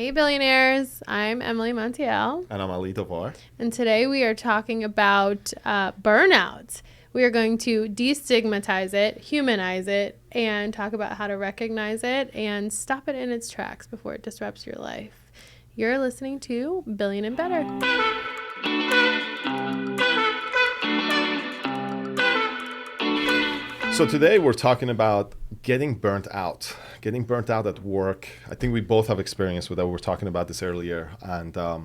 Hey billionaires, I'm Emily Montiel. And I'm Ali Tovar. And today we are talking about burnout. We are going to destigmatize it, humanize it, and talk about how to recognize it and stop it in its tracks before it disrupts your life. You're listening to Billion and Better. So today we're talking about getting burnt out at work. I think we both have experience with that. We were talking about this earlier. And a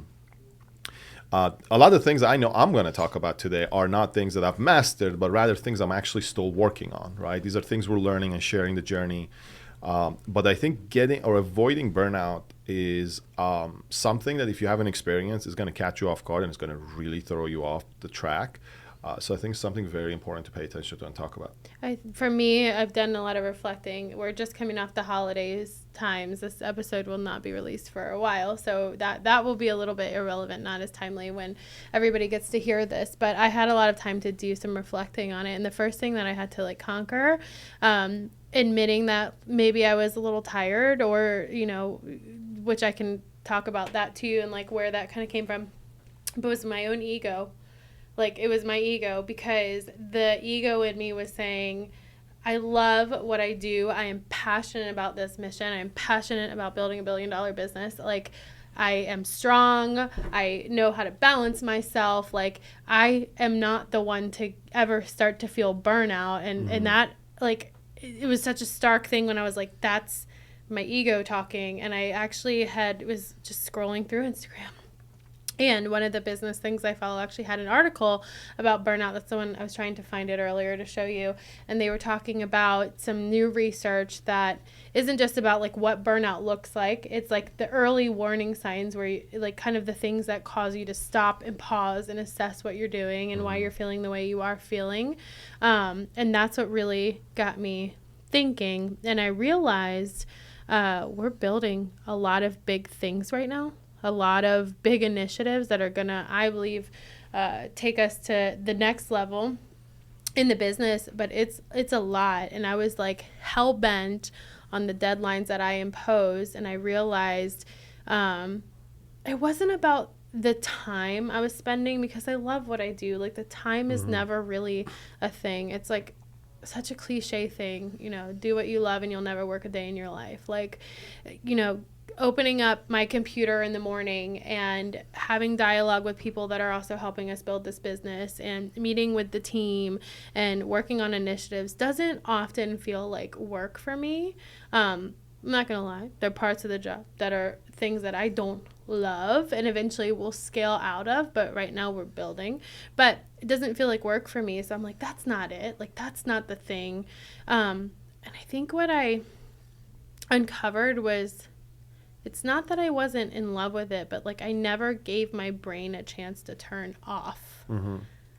lot of things I know I'm going to talk about today are not things that I've mastered, but rather things I'm actually still working on, right? These are things we're learning and sharing the journey. But I think getting or avoiding burnout is something that if you haven't experienced is going to catch you off guard and it's going to really throw you off the track. So I think it's something very important to pay attention to and talk about. For me, I've done a lot of reflecting. We're just coming off the holidays times. This episode will not be released for a while, so that will be a little bit irrelevant, not as timely when everybody gets to hear this. But I had a lot of time to do some reflecting on it, and the first thing that I had to conquer, admitting that maybe I was a little tired, or which I can talk about that too, and where that kind of came from, but it was my own ego. It was my ego, because the ego in me was saying, I love what I do. I am passionate about this mission. I'm passionate about building $1 billion business. I am strong. I know how to balance myself. I am not the one to ever start to feel burnout. And that, it was such a stark thing when I was like, that's my ego talking. And I actually was just scrolling through Instagram. And one of the business things I follow actually had an article about burnout. That's the one I was trying to find it earlier to show you. And they were talking about some new research that isn't just about what burnout looks like. It's the early warning signs where you, kind of the things that cause you to stop and pause and assess what you're doing and why you're feeling the way you are feeling. And that's what really got me thinking. And I realized we're building a lot of big things right now. A lot of big initiatives that are going to, I believe, take us to the next level in the business, but it's a lot. And I was hell-bent on the deadlines that I impose, and I realized it wasn't about the time I was spending, because I love what I do. The time is never really a thing. It's such a cliche thing, do what you love and you'll never work a day in your life. Opening up my computer in the morning and having dialogue with people that are also helping us build this business and meeting with the team and working on initiatives doesn't often feel like work for me. I'm not going to lie. There are parts of the job that are things that I don't love and eventually we'll scale out of, but right now we're building. But it doesn't feel like work for me. So I'm like, that's not it. That's not the thing. And I think what I uncovered was, it's not that I wasn't in love with it, but I never gave my brain a chance to turn off.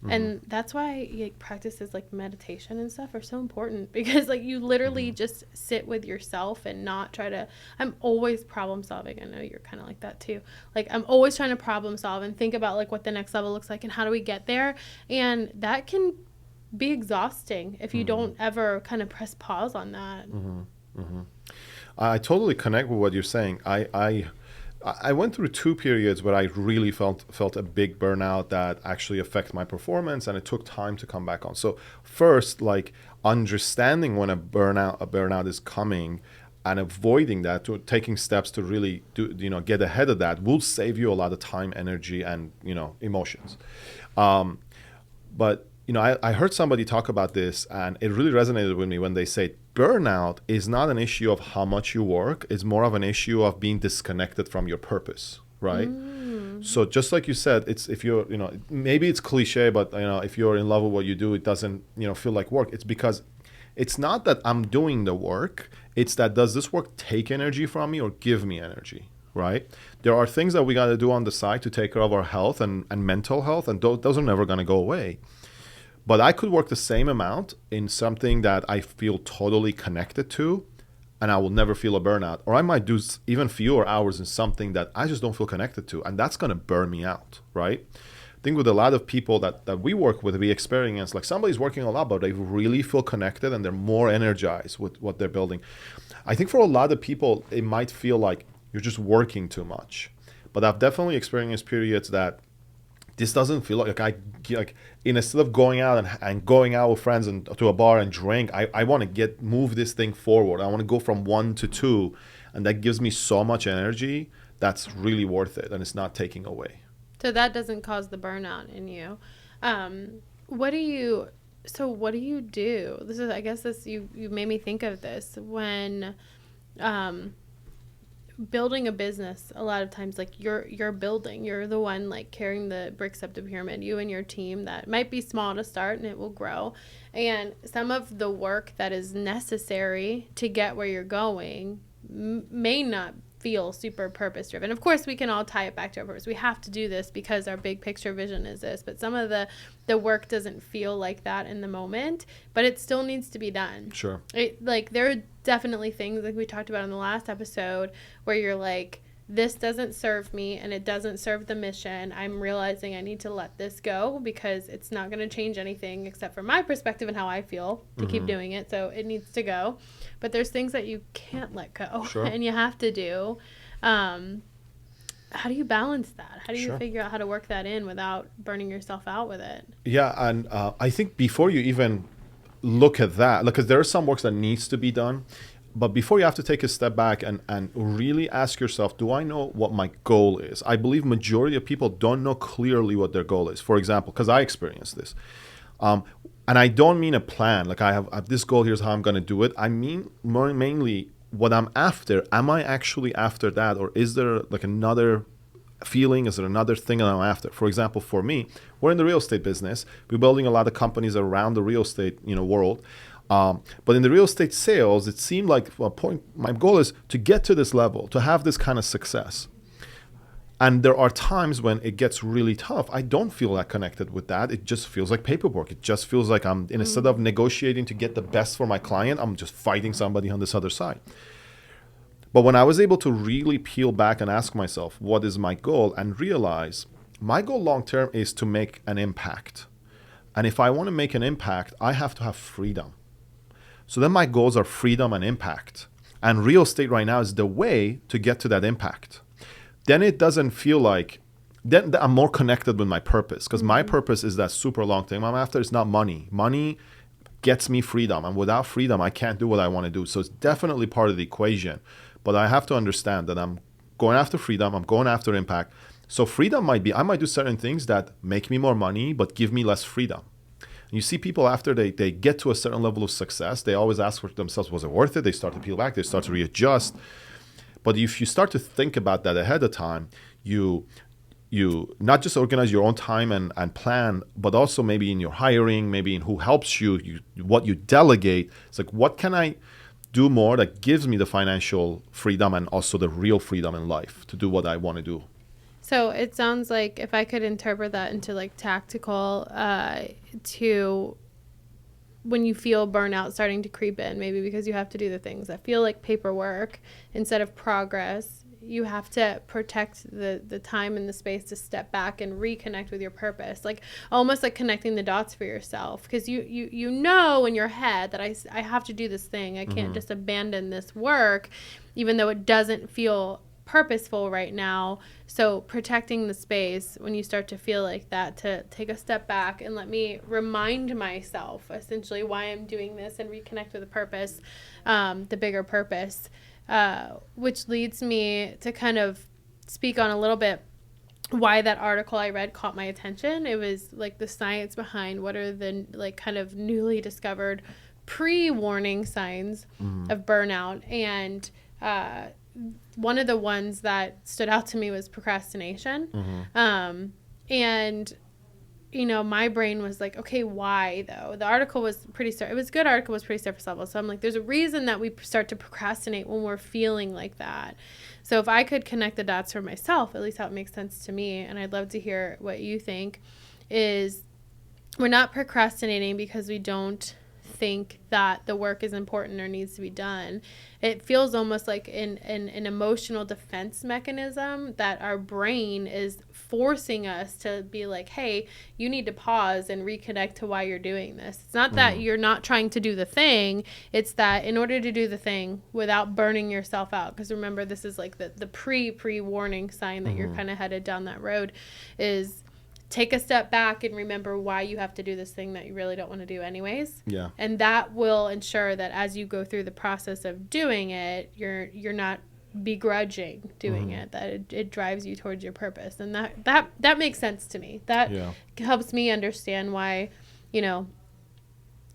And that's why practices like meditation and stuff are so important, because you literally just sit with yourself and not try to, I'm always problem solving. I know you're kind of like that too. I'm always trying to problem solve and think about what the next level looks like and how do we get there. And that can be exhausting if you don't ever kind of press pause on that. I totally connect with what you're saying. I went through 2 periods where I really felt a big burnout that actually affected my performance, and it took time to come back on. So first, understanding when a burnout is coming and avoiding that, taking steps to really get ahead of that, will save you a lot of time, energy, and emotions. But I heard somebody talk about this, and it really resonated with me when they say burnout is not an issue of how much you work. It's more of an issue of being disconnected from your purpose, right? So just like you said, it's if you're, maybe it's cliche, but if you're in love with what you do, it doesn't, feel like work. It's because it's not that I'm doing the work. It's that, does this work take energy from me or give me energy? Right? There are things that we got to do on the side to take care of our health and mental health, and those are never going to go away. But I could work the same amount in something that I feel totally connected to, and I will never feel a burnout. Or I might do even fewer hours in something that I just don't feel connected to, and that's going to burn me out, right? I think with a lot of people that we work with, we experience somebody's working a lot, but they really feel connected and they're more energized with what they're building. I think for a lot of people, it might feel like You're just working too much. But I've definitely experienced periods that this doesn't feel like instead of going out and going out with friends and to a bar and drink, I want to move this thing forward. I want to go from 1 to 2, and that gives me so much energy that's really worth it, and it's not taking away. So that doesn't cause the burnout in you. What do you do? This is, I guess this, you made me think of this when, building a business, a lot of times, like you're the one like carrying the bricks up the pyramid, you and your team that might be small to start and it will grow. And some of the work that is necessary to get where you're going may not feel super purpose driven. Of course, we can all tie it back to our purpose. We have to do this because our big picture vision is this, but some of the work doesn't feel like that in the moment, but it still needs to be done. Sure. Like there are definitely things like we talked about in the last episode where you're like, this doesn't serve me and it doesn't serve the mission. I'm realizing I need to let this go because it's not going to change anything except for my perspective and how I feel to keep doing it. So it needs to go. But there's things that you can't let go. Sure. And you have to do. How do you balance that? How do you figure out how to work that in without burning yourself out with it? Yeah, and I think before you even look at that, because there are some works that needs to be done, but before you have to take a step back and really ask yourself, do I know what my goal is? I believe majority of people don't know clearly what their goal is. For example, because I experienced this. And I don't mean a plan, like I have this goal, here's how I'm going to do it. I mean more mainly what I'm after. Am I actually after that? Or is there like another feeling? Is there another thing that I'm after? For example, for me, we're in the real estate business. We're building a lot of companies around the real estate world. But in the real estate sales, it seemed like my goal is to get to this level, to have this kind of success. And there are times when it gets really tough. I don't feel that connected with that. It just feels like paperwork. It just feels like instead of negotiating to get the best for my client, I'm just fighting somebody on this other side. But when I was able to really peel back and ask myself, what is my goal? And realize my goal long-term is to make an impact. And if I want to make an impact, I have to have freedom. So then my goals are freedom and impact. And real estate right now is the way to get to that impact. Then it doesn't feel like, then I'm more connected with my purpose, because my purpose is that super long thing I'm after. It's not money. Money gets me freedom. And without freedom, I can't do what I want to do. So it's definitely part of the equation. But I have to understand that I'm going after freedom. I'm going after impact. So freedom might be, I might do certain things that make me more money, but give me less freedom. You see people after they get to a certain level of success, they always ask for themselves, was it worth it? They start to peel back, they start to readjust. But if you start to think about that ahead of time, you not just organize your own time and plan, but also maybe in your hiring, maybe in who helps you, what you delegate. It's like, what can I do more that gives me the financial freedom and also the real freedom in life to do what I want to do? So it sounds like, if I could interpret that into like tactical, to when you feel burnout starting to creep in, maybe because you have to do the things that feel like paperwork instead of progress, you have to protect the time and the space to step back and reconnect with your purpose, like almost like connecting the dots for yourself, because you know in your head that I have to do this thing. I can't just abandon this work, even though it doesn't feel purposeful right now. So protecting the space when you start to feel like that, to take a step back and let me remind myself essentially why I'm doing this and reconnect with the purpose, the bigger purpose, which leads me to kind of speak on a little bit why that article I read caught my attention. It was like the science behind what are the like kind of newly discovered pre-warning signs of burnout. And one of the ones that stood out to me was procrastination. And, my brain was like, okay, why though? The article was it was a good article, was pretty surface level. So I'm like, there's a reason that we start to procrastinate when we're feeling like that. So if I could connect the dots for myself, at least how it makes sense to me, and I'd love to hear what you think, is we're not procrastinating because we don't think that the work is important or needs to be done, it feels almost like an emotional defense mechanism that our brain is forcing us to be like, hey, you need to pause and reconnect to why you're doing this. It's not that you're not trying to do the thing. It's that in order to do the thing without burning yourself out, because remember, this is like the pre-warning sign that you're kind of headed down that road, is take a step back and remember why you have to do this thing that you really don't want to do anyways. Yeah. And that will ensure that as you go through the process of doing it, you're not begrudging doing it, that it drives you towards your purpose. And that makes sense to me. That helps me understand why, you know,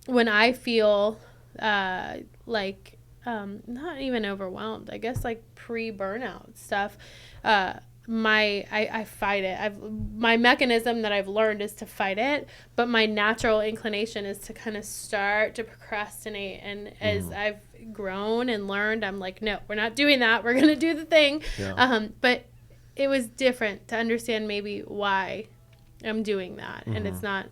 when I feel like not even overwhelmed, I guess like pre-burnout stuff, I fight it. My mechanism that I've learned is to fight it, but my natural inclination is to kind of start to procrastinate. And as I've grown and learned, I'm like, no, we're not doing that. We're gonna do the thing. But it was different to understand maybe why I'm doing that, and it's not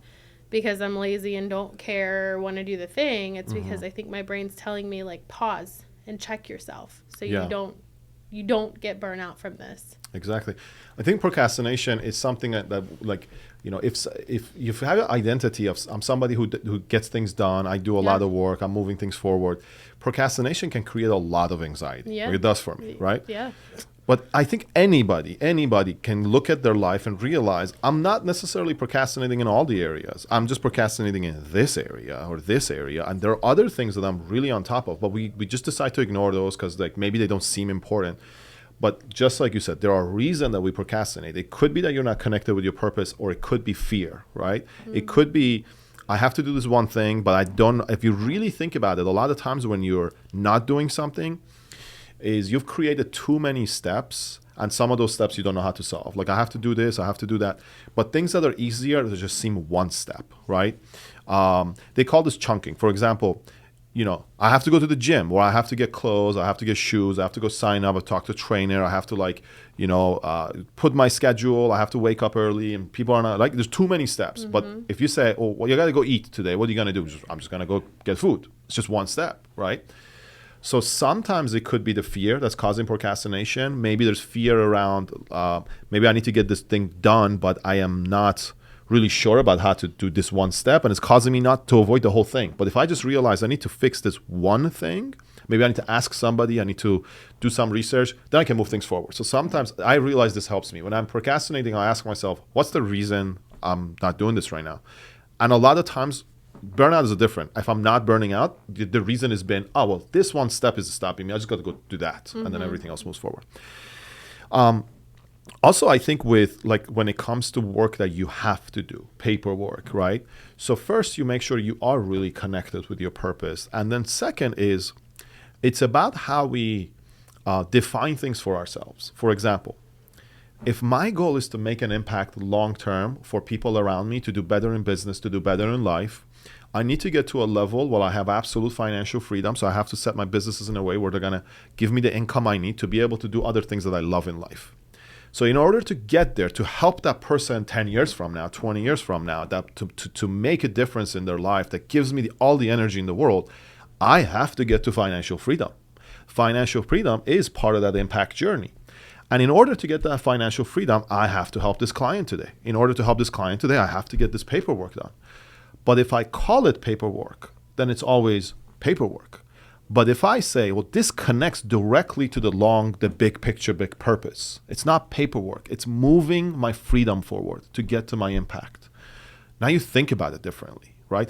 because I'm lazy and don't care or want to do the thing. It's because I think my brain's telling me like pause and check yourself so you don't get burnout from this. Exactly. I think procrastination is something that like, you know, if you have an identity of I'm somebody who gets things done, I do a lot of work, I'm moving things forward, procrastination can create a lot of anxiety. Yeah. It does for me, right? Yeah. But I think anybody can look at their life and realize I'm not necessarily procrastinating in all the areas. I'm just procrastinating in this area or this area. And there are other things that I'm really on top of, but we just decide to ignore those because like maybe they don't seem important. But just like you said, there are reasons that we procrastinate. It could be that you're not connected with your purpose, or it could be fear, right? It could be, I have to do this one thing, but I don't. If you really think about it, a lot of times when you're not doing something, is you've created too many steps, and some of those steps you don't know how to solve. Like I have to do this, I have to do that. But things that are easier, they just seem one step, right? They call this chunking. For example, you know, I have to go to the gym, or I have to get clothes, I have to get shoes, I have to go sign up, or talk to a trainer, I have to like, you know, put my schedule, I have to wake up early, and people are not like, there's too many steps. But if you say, oh, well, you got to go eat today, what are you going to do? I'm just going to go get food. It's just one step, right? So sometimes it could be the fear that's causing procrastination. Maybe there's fear around, maybe I need to get this thing done, but I am not really sure about how to do this one step, and it's causing me not to avoid the whole thing. But if I just realize I need to fix this one thing, maybe I need to ask somebody, I need to do some research, then I can move things forward. So sometimes I realize this helps me. When I'm procrastinating, I ask myself, what's the reason I'm not doing this right now? And a lot of times, burnout is different. If I'm not burning out, the reason has been, oh, well, this one step is stopping me. I just got to go do that. And then everything else moves forward. Also, I think with like when it comes to work that you have to do, paperwork, right? So first, you make sure you are really connected with your purpose. And then second is, it's about how we define things for ourselves. For example, if my goal is to make an impact long term for people around me, to do better in business, to do better in life, I need to get to a level where I have absolute financial freedom. So I have to set my businesses in a way where they're going to give me the income I need to be able to do other things that I love in life. So in order to get there, to help that person 10 years from now, 20 years from now, that to make a difference in their life that gives me all the energy in the world, I have to get to financial freedom. Financial freedom is part of that impact journey. And in order to get that financial freedom, I have to help this client today. In order to help this client today, I have to get this paperwork done. But if I call it paperwork, then it's always paperwork. But if I say, well, this connects directly to the big picture, big purpose, it's not paperwork. It's moving my freedom forward to get to my impact. Now you think about it differently, right?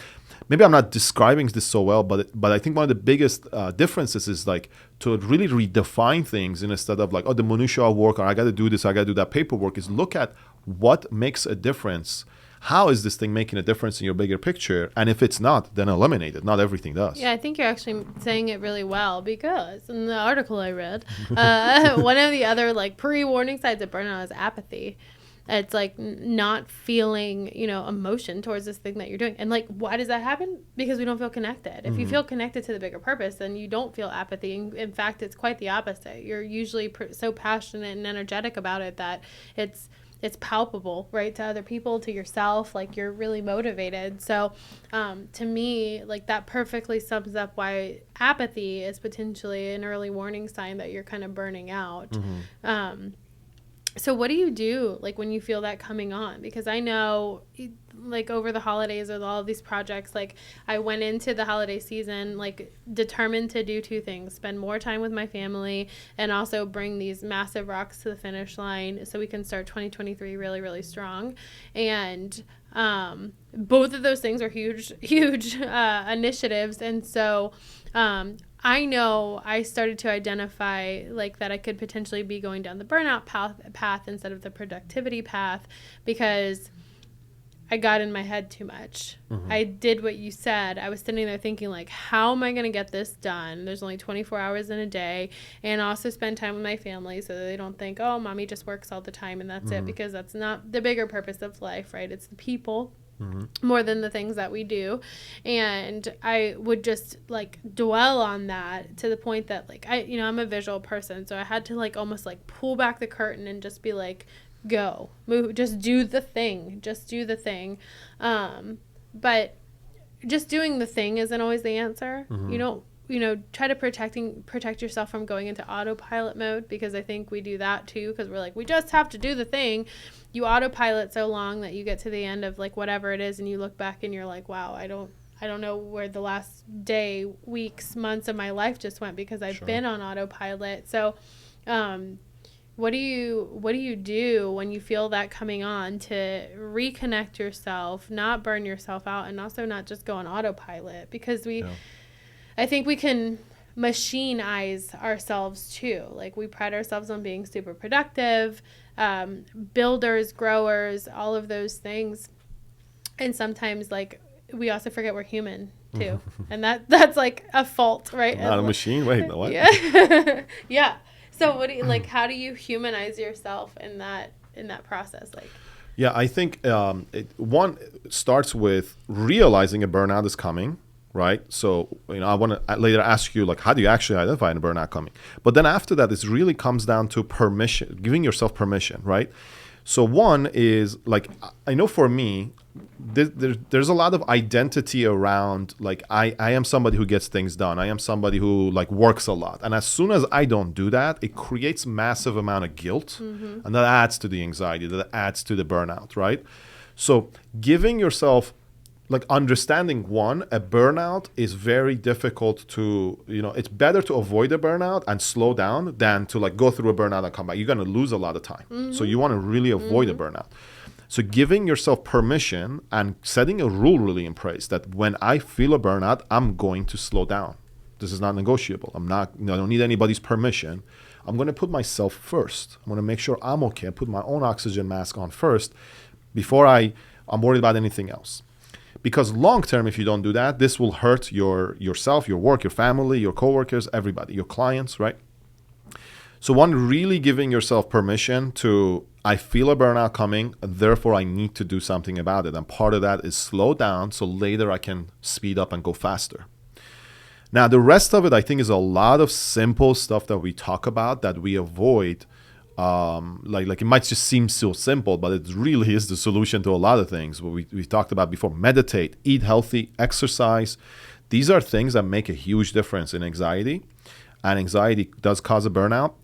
Maybe I'm not describing this so well, but I think one of the biggest differences is like to really redefine things instead of like, oh, the minutiae of work, or I got to do this, I got to do that paperwork, is look at what makes a difference. How is this thing making a difference in your bigger picture? And if it's not, then eliminate it. Not everything does. Yeah, I think you're actually saying it really well, because in the article I read, one of the other like pre-warning signs of burnout is apathy. It's like not feeling, you know, emotion towards this thing that you're doing. And like, why does that happen? Because we don't feel connected. If you feel connected to the bigger purpose, then you don't feel apathy. In fact, it's quite the opposite. You're usually so passionate and energetic about it that it's it's palpable, right? To other people, to yourself, like you're really motivated. So to me, like that perfectly sums up why apathy is potentially an early warning sign that you're kind of burning out. So what do you do like when you feel that coming on? Because I know like over the holidays with all of these projects, like I went into the holiday season like determined to do two things: spend more time with my family and also bring these massive rocks to the finish line so we can start 2023 really, really strong. And both of those things are huge initiatives. And so I know I started to identify like that I could potentially be going down the burnout path instead of the productivity path because I got in my head too much. I did what you said. I was sitting there thinking like, how am I going to get this done? There's only 24 hours in a day, and also spend time with my family so that they don't think, oh, mommy just works all the time and that's it, because that's not the bigger purpose of life, right? It's the people. More than the things that we do. And I would just like dwell on that to the point that like I'm a visual person, so I had to like almost like pull back the curtain and just be like, go, move, just do the thing. But just doing the thing isn't always the answer. Try to protect yourself from going into autopilot mode, because I think we do that too, because we're like, we just have to do the thing. You autopilot so long that you get to the end of like whatever it is and you look back and you're like, wow, I don't know where the last day, weeks, months of my life just went, because I've been on autopilot. So what do you do when you feel that coming on to reconnect yourself, not burn yourself out, and also not just go on autopilot? Because I think we can machine-ize ourselves too. Like we pride ourselves on being super productive, builders, growers, all of those things. And sometimes like we also forget we're human too. And that's like a fault, right? Not a machine. Wait, what? Yeah. Yeah. So what do you like, how do you humanize yourself in that process? Like, yeah, I think one starts with realizing a burnout is coming. Right. So, I want to later ask you, like, how do you actually identify a burnout coming? But then after that, it really comes down to permission, giving yourself permission. Right. So one is like, I know for me, there's a lot of identity around like, I am somebody who gets things done. I am somebody who like works a lot. And as soon as I don't do that, it creates massive amount of guilt. And that adds to the anxiety, that adds to the burnout. Right. So giving yourself, like understanding a burnout is very difficult to, it's better to avoid a burnout and slow down than to like go through a burnout and come back. You're going to lose a lot of time. So you want to really avoid a burnout. So giving yourself permission and setting a rule really in place that when I feel a burnout, I'm going to slow down. This is not negotiable. I don't need anybody's permission. I'm going to put myself first. I'm going to make sure I'm okay. I put my own oxygen mask on first before I'm worried about anything else. Because long term, if you don't do that, this will hurt yourself, your work, your family, your coworkers, everybody, your clients, right? So one, really giving yourself permission to, I feel a burnout coming, therefore I need to do something about it. And part of that is slow down so later I can speed up and go faster. Now, the rest of it, I think, is a lot of simple stuff that we talk about that we avoid. Like it might just seem so simple, but it really is the solution to a lot of things. What we talked about before: meditate, eat healthy, exercise. These are things that make a huge difference in anxiety, and anxiety does cause a burnout.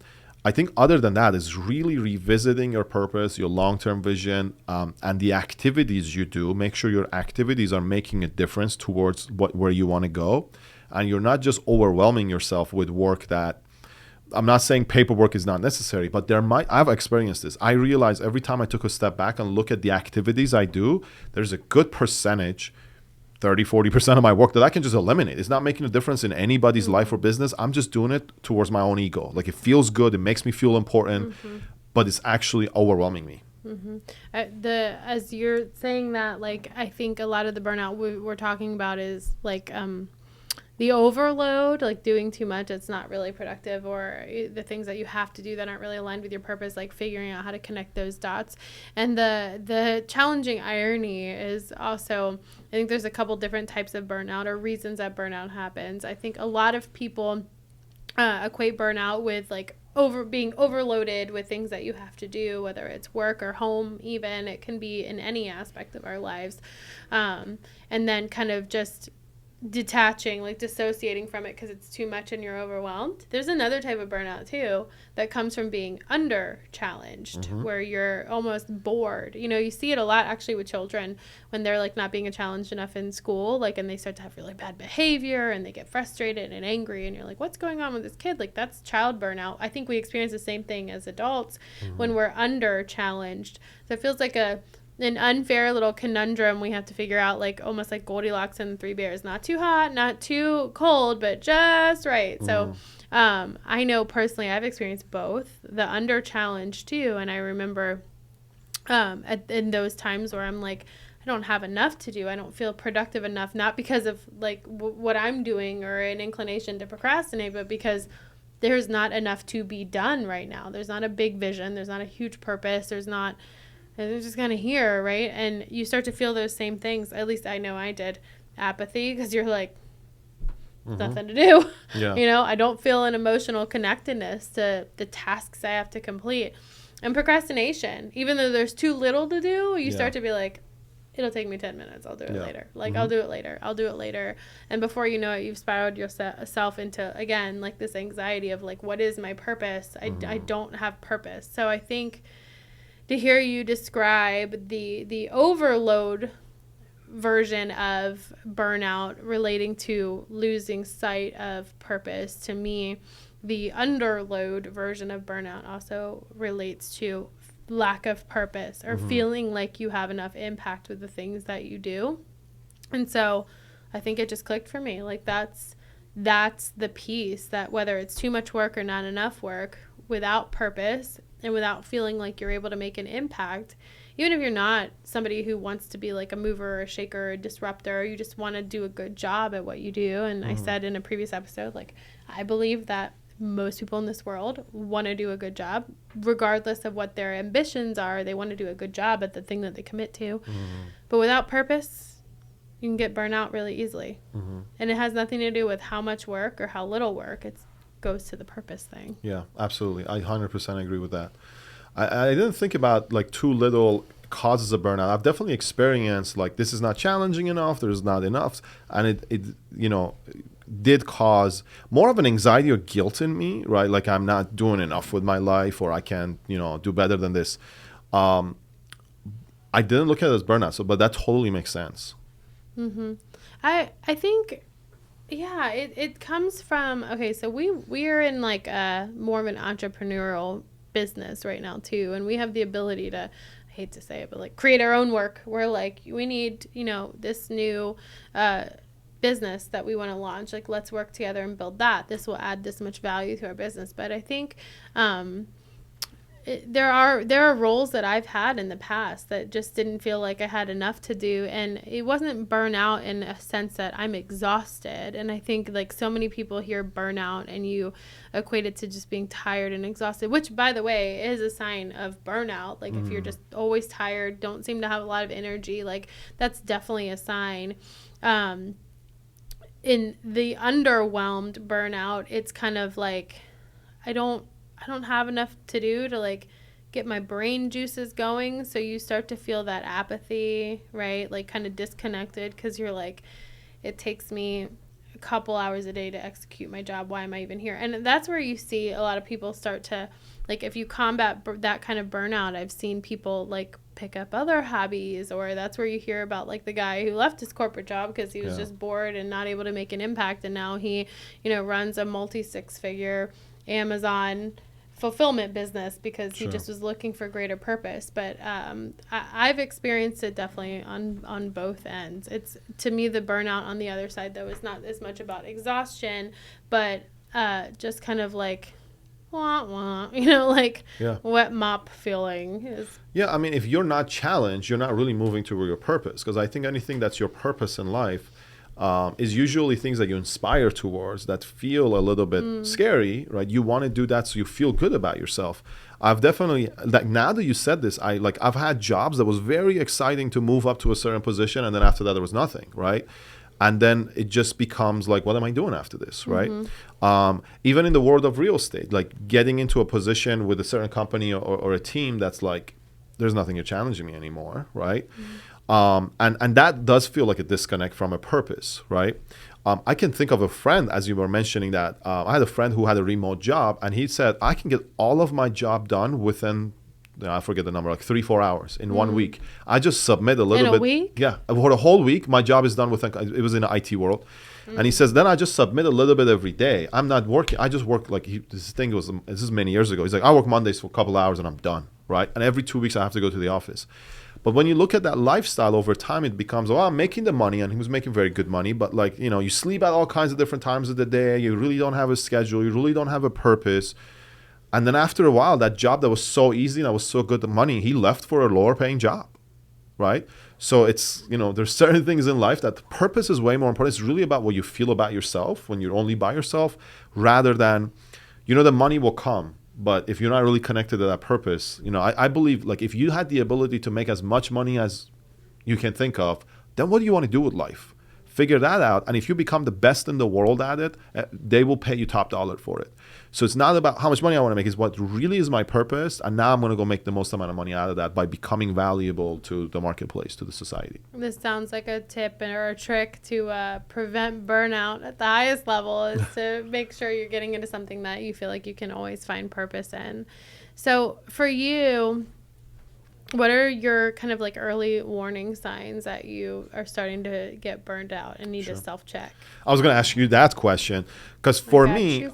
I think other than that is really revisiting your purpose, your long-term vision, and the activities you do. Make sure your activities are making a difference towards where you want to go, and you're not just overwhelming yourself with work that. I'm not saying paperwork is not necessary, but I've experienced this. I realize every time I took a step back and look at the activities I do, there's a good percentage, 30-40% of my work that I can just eliminate. It's not making a difference in anybody's life or business. I'm just doing it towards my own ego. Like it feels good. It makes me feel important, but it's actually overwhelming me. As you're saying that, like, I think a lot of the burnout we're talking about is like, the overload, like doing too much, it's not really productive, or the things that you have to do that aren't really aligned with your purpose, like figuring out how to connect those dots. And the challenging irony is also, I think there's a couple different types of burnout or reasons that burnout happens. I think a lot of people equate burnout with like being overloaded with things that you have to do, whether it's work or home, even it can be in any aspect of our lives. And then kind of just detaching, like dissociating from it because it's too much and you're overwhelmed. There's another type of burnout too that comes from being under challenged, where you're almost bored. You know, you see it a lot actually with children when they're like not being challenged enough in school, like, and they start to have really bad behavior and they get frustrated and angry, and you're like, what's going on with this kid? Like, that's child burnout. I think we experience the same thing as adults when we're under challenged. So it feels like an unfair little conundrum we have to figure out, like almost like Goldilocks and the Three Bears, not too hot, not too cold, but just right. So I know personally I've experienced both, the under challenge too, and I remember in those times where I'm like, I don't have enough to do, I don't feel productive enough, not because of like what I'm doing or an inclination to procrastinate, but because there's not enough to be done right now. There's not a big vision, there's not a huge purpose, and they're just kind of here, right? And you start to feel those same things. At least I know I did. Apathy, because you're like, nothing to do. Yeah. You know, I don't feel an emotional connectedness to the tasks I have to complete. And procrastination, even though there's too little to do, you start to be like, it'll take me 10 minutes. I'll do it later. Like, I'll do it later. I'll do it later. And before you know it, you've spiraled yourself into, again, like this anxiety of like, what is my purpose? I don't have purpose. So I think to hear you describe the overload version of burnout relating to losing sight of purpose, to me, the underload version of burnout also relates to lack of purpose or feeling like you have enough impact with the things that you do. And so I think it just clicked for me. Like that's the piece that whether it's too much work or not enough work, without purpose and without feeling like you're able to make an impact, even if you're not somebody who wants to be like a mover or a shaker or a disruptor, you just want to do a good job at what you do. And I said in a previous episode, like, I believe that most people in this world want to do a good job, regardless of what their ambitions are. They want to do a good job at the thing that they commit to. But without purpose, you can get burnout really easily. And it has nothing to do with how much work or how little work. It goes to the purpose thing. Yeah, absolutely. I 100% agree with that. I didn't think about like too little causes of burnout. I've definitely experienced like this is not challenging enough, there's not enough, and it you know, did cause more of an anxiety or guilt in me, right? Like I'm not doing enough with my life, or I can, you know, do better than this. I didn't look at it as burnout, but that totally makes sense. I think, yeah, it comes from, okay, so we are in like a more of an entrepreneurial business right now too, and we have the ability to, I hate to say it, but like create our own work. We're like, we need, you know, this new business that we want to launch, like let's work together and build that. This will add this much value to our business. But I think there are roles that I've had in the past that just didn't feel like I had enough to do, and it wasn't burnout in a sense that I'm exhausted. And I think like so many people hear burnout and you equate it to just being tired and exhausted, which by the way is a sign of burnout. Like if you're just always tired, don't seem to have a lot of energy, like that's definitely a sign. In the underwhelmed burnout, it's kind of like I don't have enough to do to like get my brain juices going. So you start to feel that apathy, right? Like kind of disconnected because you're like, it takes me a couple hours a day to execute my job. Why am I even here? And that's where you see a lot of people start to, like, if you combat that kind of burnout, I've seen people like pick up other hobbies, or that's where you hear about like the guy who left his corporate job because he was just bored and not able to make an impact. And now he, you know, runs a multi-six-figure Amazon fulfillment business because he just was looking for greater purpose. But I've experienced it definitely on both ends. It's, to me, the burnout on the other side though is not as much about exhaustion, but just kind of like wah wah, you know, like wet mop feeling is. Yeah, I mean, if you're not challenged, you're not really moving toward your purpose, because I think anything that's your purpose in life is usually things that you inspire towards that feel a little bit scary, right? You want to do that so you feel good about yourself. I've definitely, like, now that you said this, I've had jobs that was very exciting to move up to a certain position, and then after that there was nothing, right? And then it just becomes like, what am I doing after this, right? Mm-hmm. Even in the world of real estate, like getting into a position with a certain company or a team that's like, there's nothing you're challenging me anymore, right? And that does feel like a disconnect from a purpose, right? I can think of a friend, as you were mentioning that. I had a friend who had a remote job, and he said, I can get all of my job done within, I forget the number, like 3-4 hours in 1 week. I just submit a In little a bit. week? Yeah, for the whole week, my job is done within, it was in the IT world. And he says, then I just submit a little bit every day. I'm not working. I just work like, this thing was, this is many years ago. He's like, I work Mondays for a couple hours and I'm done, right? And every 2 weeks I have to go to the office. But when you look at that lifestyle over time, it becomes, well, I'm making the money, and he was making very good money. But like, you sleep at all kinds of different times of the day. You really don't have a schedule. You really don't have a purpose. And then after a while, that job that was so easy and that was so good the money, he left for a lower paying job, right? So it's, there's certain things in life that the purpose is way more important. It's really about what you feel about yourself when you're only by yourself, rather than, the money will come. But if you're not really connected to that purpose, I believe, like, if you had the ability to make as much money as you can think of, then what do you want to do with life? Figure that out. And if you become the best in the world at it, they will pay you top dollar for it. So it's not about how much money I want to make, it's what really is my purpose. And now I'm going to go make the most amount of money out of that by becoming valuable to the marketplace, to the society. This sounds like a tip or a trick to prevent burnout at the highest level, is to make sure you're getting into something that you feel like you can always find purpose in. So for you, what are your kind of like early warning signs that you are starting to get burned out and need to self-check? I was going to ask you that question because for me,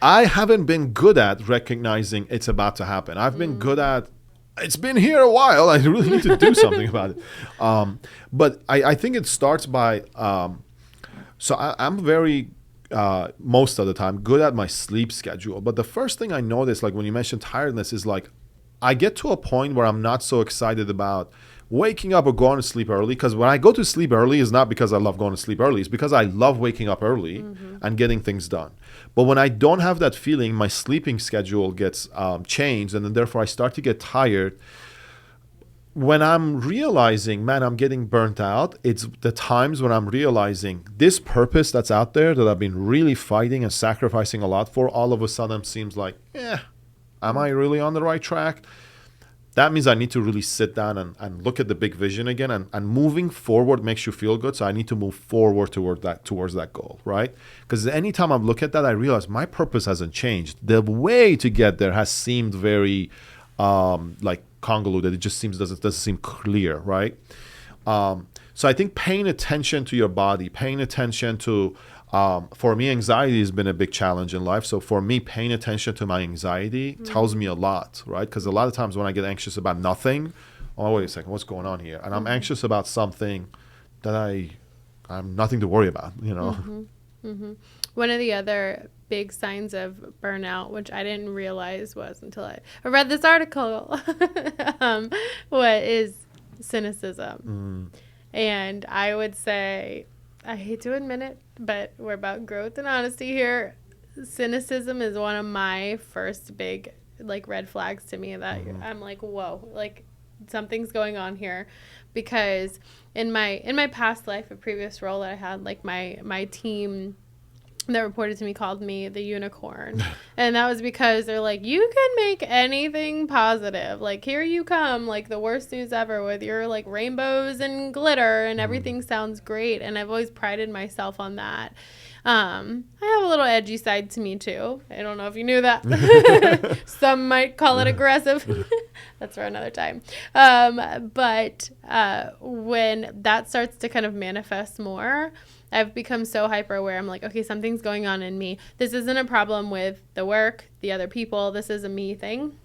I haven't been good at recognizing it's about to happen. I've been good at, it's been here a while. I really need to do something about it. But I think it starts by, so I'm very, most of the time, good at my sleep schedule. But the first thing I noticed, like when you mentioned tiredness, is like, I get to a point where I'm not so excited about waking up or going to sleep early. Because when I go to sleep early, it's not because I love going to sleep early. It's because I love waking up early and getting things done. But when I don't have that feeling, my sleeping schedule gets changed. And then therefore I start to get tired. When I'm realizing, man, I'm getting burnt out, it's the times when I'm realizing this purpose that's out there that I've been really fighting and sacrificing a lot for, all of a sudden seems like, am I really on the right track? That means I need to really sit down and look at the big vision again. And moving forward makes you feel good. So I need to move forward towards that goal, right? Because anytime I look at that, I realize my purpose hasn't changed. The way to get there has seemed very like convoluted. It just doesn't seem clear, right? So I think paying attention to your body, paying attention to, for me, anxiety has been a big challenge in life. So for me, paying attention to my anxiety tells me a lot, right? Because a lot of times when I get anxious about nothing, oh, wait a second, what's going on here? And I'm anxious about something that I'm nothing to worry about, One of the other big signs of burnout, which I didn't realize was until I read this article, what is cynicism. And I would say, I hate to admit it, but we're about growth and honesty here. Cynicism is one of my first big like red flags to me that I'm like, whoa, like something's going on here. Because in my past life, a previous role that I had, like my team that reported to me called me the unicorn. And that was because they're like, you can make anything positive. Like, here you come, like the worst news ever with your like rainbows and glitter and everything sounds great. And I've always prided myself on that. I have a little edgy side to me too. I don't know if you knew that. Some might call it aggressive. That's for another time. But when that starts to kind of manifest more, I've become so hyper aware. I'm like, okay, something's going on in me. This isn't a problem with the work, the other people. This is a me thing.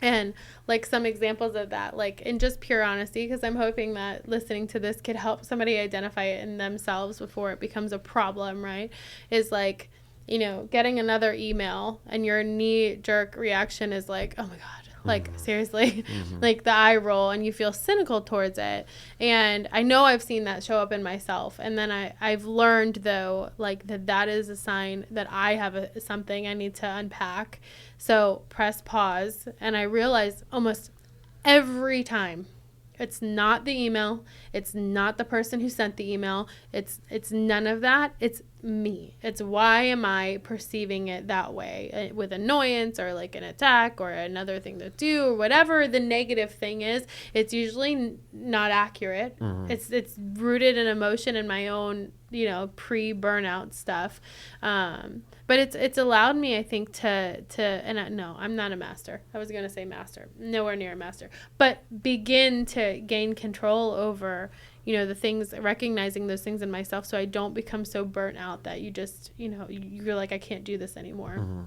And like some examples of that, like in just pure honesty, because I'm hoping that listening to this could help somebody identify it in themselves before it becomes a problem, right? Is like, getting another email and your knee-jerk reaction is like, oh my God. Like, seriously, like the eye roll, and you feel cynical towards it. And I know I've seen that show up in myself. And then I've learned, though, like that is a sign that I have something I need to unpack. So press pause. And I realized almost every time It's not the email. It's not the person who sent the email. It's none of that. It's me. It's why am I perceiving it that way, with annoyance or like an attack or another thing to do or whatever the negative thing is. It's usually not accurate. Mm-hmm. It's rooted in emotion and my own, pre-burnout stuff. But it's allowed me, I think, no, I'm not a master. I was going to say master, nowhere near a master, but begin to gain control over, the things, recognizing those things in myself so I don't become so burnt out that you just, you're like, I can't do this anymore. Mm-hmm.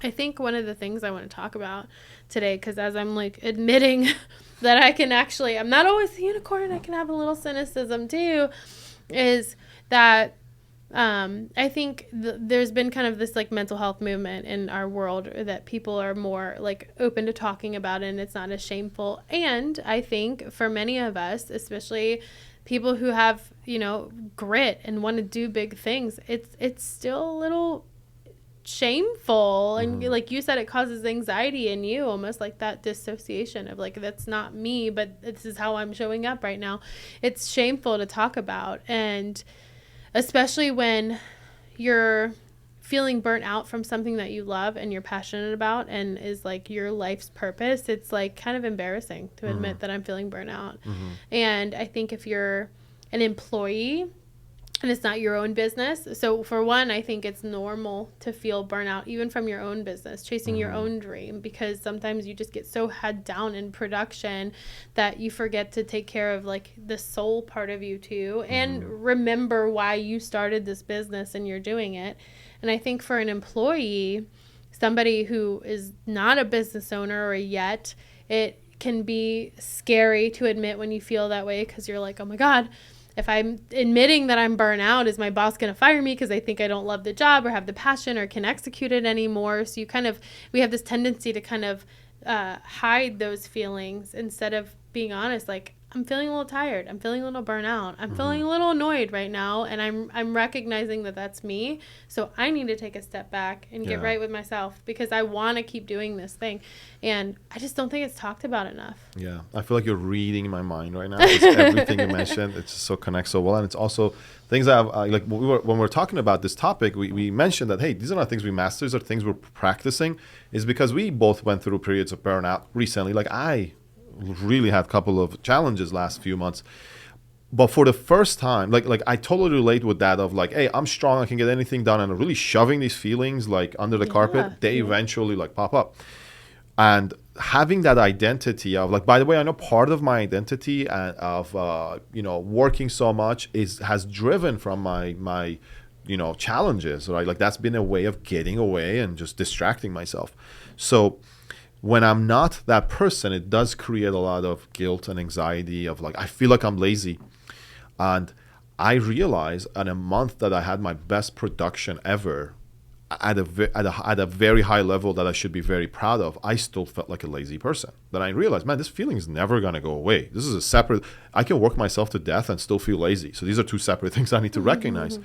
I think one of the things I want to talk about today, because as I'm like admitting that I'm not always the unicorn, I can have a little cynicism too, is that I think there's been kind of this like mental health movement in our world that people are more like open to talking about it and it's not as shameful. And I think for many of us, especially people who have, grit and want to do big things, it's still a little shameful. And like you said, it causes anxiety in you, almost like that dissociation of like, that's not me, but this is how I'm showing up right now. It's shameful to talk about. And especially when you're feeling burnt out from something that you love and you're passionate about and is like your life's purpose, it's like kind of embarrassing to admit that I'm feeling burnt out. And I think if you're an employee and it's not your own business, so for one, I think it's normal to feel burnout even from your own business, chasing your own dream, because sometimes you just get so head down in production that you forget to take care of like the soul part of you too, and remember why you started this business and you're doing it. And I think for an employee, somebody who is not a business owner or yet, it can be scary to admit when you feel that way, because you're like, oh my God, if I'm admitting that I'm burnt out, is my boss going to fire me because they think I don't love the job or have the passion or can execute it anymore? So we have this tendency to kind of hide those feelings instead of being honest. Like, I'm feeling a little tired. I'm feeling a little burnt out. I'm feeling a little annoyed right now. And I'm recognizing that that's me. So I need to take a step back and get right with myself because I want to keep doing this thing. And I just don't think it's talked about enough. Yeah. I feel like you're reading my mind right now. Everything you mentioned, it just so connects so well. And it's also things that when we're talking about this topic, we mentioned that, hey, these are not things we master, these are things we're practicing, is because we both went through periods of burnout recently. Like I really had a couple of challenges last few months, but for the first time, like I totally relate with that of like, hey, I'm strong, I can get anything done, and really shoving these feelings like under the carpet, they eventually like pop up. And having that identity of like, by the way, I know part of my identity of working so much has driven from my challenges, right? Like that's been a way of getting away and just distracting myself. So when I'm not that person, it does create a lot of guilt and anxiety of like, I feel like I'm lazy. And I realized in a month that I had my best production ever at a very high level that I should be very proud of, I still felt like a lazy person. Then I realized, man, this feeling is never going to go away. This is I can work myself to death and still feel lazy. So these are two separate things I need to recognize.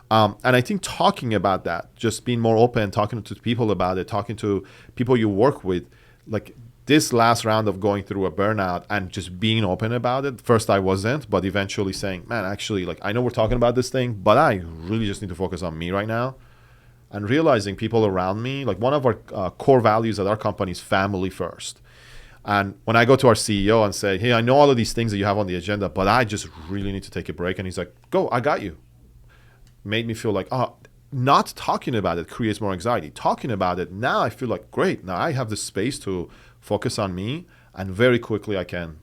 And I think talking about that, just being more open, talking to people about it, talking to people you work with, like this last round of going through a burnout and just being open about it. First I wasn't, but eventually saying, man, actually, like I know we're talking about this thing, but I really just need to focus on me right now. And realizing people around me, like one of our core values at our company is family first. And when I go to our CEO and say, hey, I know all of these things that you have on the agenda, but I just really need to take a break. And he's like, go, I got you. Made me feel like, not talking about it creates more anxiety. Talking about it, now I feel like, great, now I have the space to focus on me, and very quickly I can.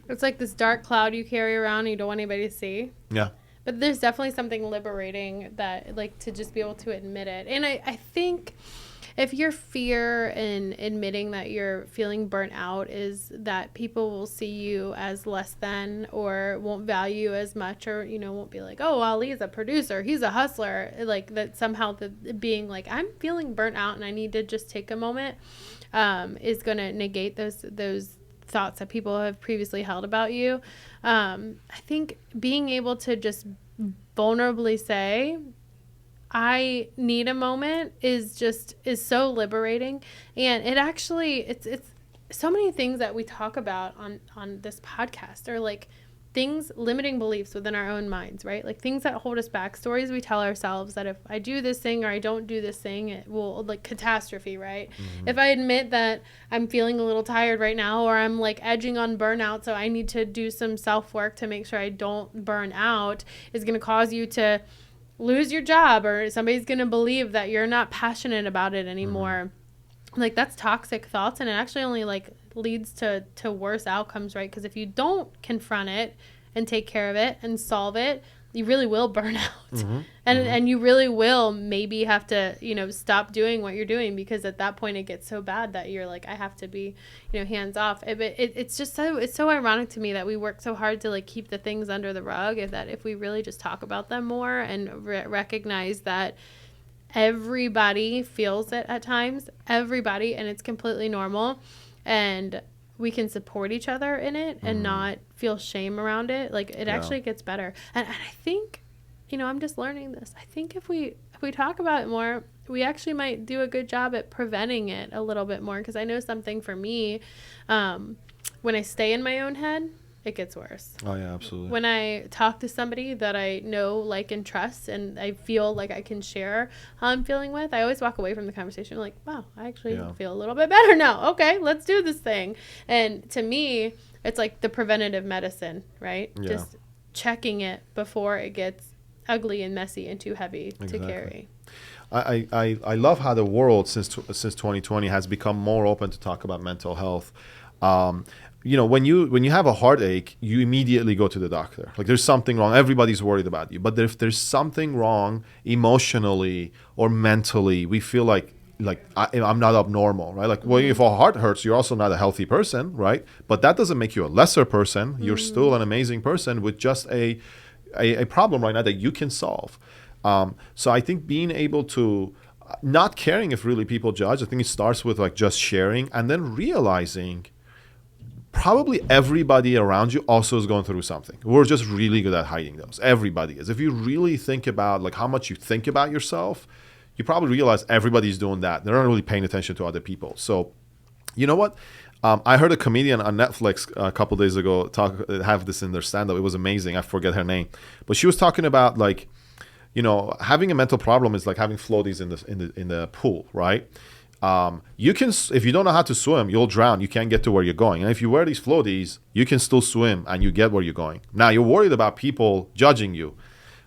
It's like this dark cloud you carry around and you don't want anybody to see. Yeah. But there's definitely something liberating that, like, to just be able to admit it. And I think if your fear in admitting that you're feeling burnt out is that people will see you as less than or won't value as much, or, won't be like, oh, Ali's a producer, he's a hustler, like that somehow being like, I'm feeling burnt out and I need to just take a moment is going to negate those thoughts that people have previously held about you. I think being able to just vulnerably say, I need a moment is so liberating. And it actually, so many things that we talk about on this podcast are like things, limiting beliefs within our own minds, right? Like things that hold us back, stories we tell ourselves that if I do this thing or I don't do this thing, it will, like, catastrophe, right? If I admit that I'm feeling a little tired right now, or I'm like edging on burnout, so I need to do some self-work to make sure I don't burn out, is going to cause you to lose your job, or somebody's going to believe that you're not passionate about it anymore. Like, that's toxic thoughts, and it actually only like leads to worse outcomes, right? Because if you don't confront it and take care of it and solve it, you really will burn out. And you really will maybe have to, you know, stop doing what you're doing, because at that point it gets so bad that you're like, I have to be, you know, hands off. It's just it's so ironic to me that we work so hard to like keep the things under the rug, if we really just talk about them more and recognize that everybody feels it at times, everybody, and it's completely normal, and we can support each other in it and not feel shame around it. Like, it actually gets better. And I think, you know, I'm just learning this. I think if we talk about it more, we actually might do a good job at preventing it a little bit more. Because I know something for me, when I stay in my own head, it gets worse. Oh, yeah, absolutely. When I talk to somebody that I know, like, and trust, and I feel like I can share how I'm feeling with, I always walk away from the conversation like, wow, I actually feel a little bit better now. Okay, let's do this thing. And to me, it's like the preventative medicine, right? Yeah. Just checking it before it gets ugly and messy and too heavy to carry. I love how the world since 2020 has become more open to talk about mental health. You know, when you have a heartache, you immediately go to the doctor. Like, there's something wrong. Everybody's worried about you. But if there's something wrong emotionally or mentally, we feel like I'm not abnormal, right? Like, well, if our heart hurts, you're also not a healthy person, right? But that doesn't make you a lesser person. You're still an amazing person with just a problem right now that you can solve. So I think being able to not caring if really people judge, I think it starts with like just sharing, and then realizing probably everybody around you also is going through something. We're just really good at hiding those. Everybody is. If you really think about like how much you think about yourself, you probably realize everybody's doing that. They're not really paying attention to other people. So, you know what? I heard a comedian on Netflix a couple days ago have this in their stand-up. It was amazing. I forget her name, but she was talking about like, you know, having a mental problem is like having floaties in the pool, right? You can, if you don't know how to swim, you'll drown. You can't get to where you're going. And if you wear these floaties, you can still swim and you get where you're going. Now, you're worried about people judging you.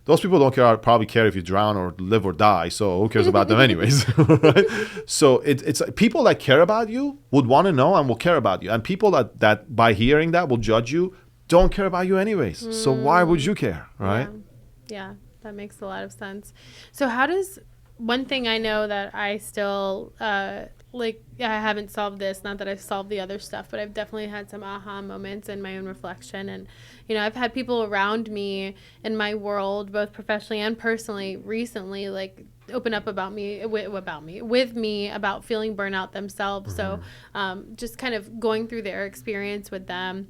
Those people don't probably care if you drown or live or die. So who cares about them anyways, right? So it's people that care about you would want to know and will care about you. And people that by hearing that will judge you don't care about you anyways. So why would you care, right? Yeah, that makes a lot of sense. So how does... One thing I know that I still, I haven't solved this, not that I've solved the other stuff, but I've definitely had some aha moments in my own reflection. And, you know, I've had people around me in my world, both professionally and personally, recently, like, open up with me about feeling burnout themselves. So just kind of going through their experience with them.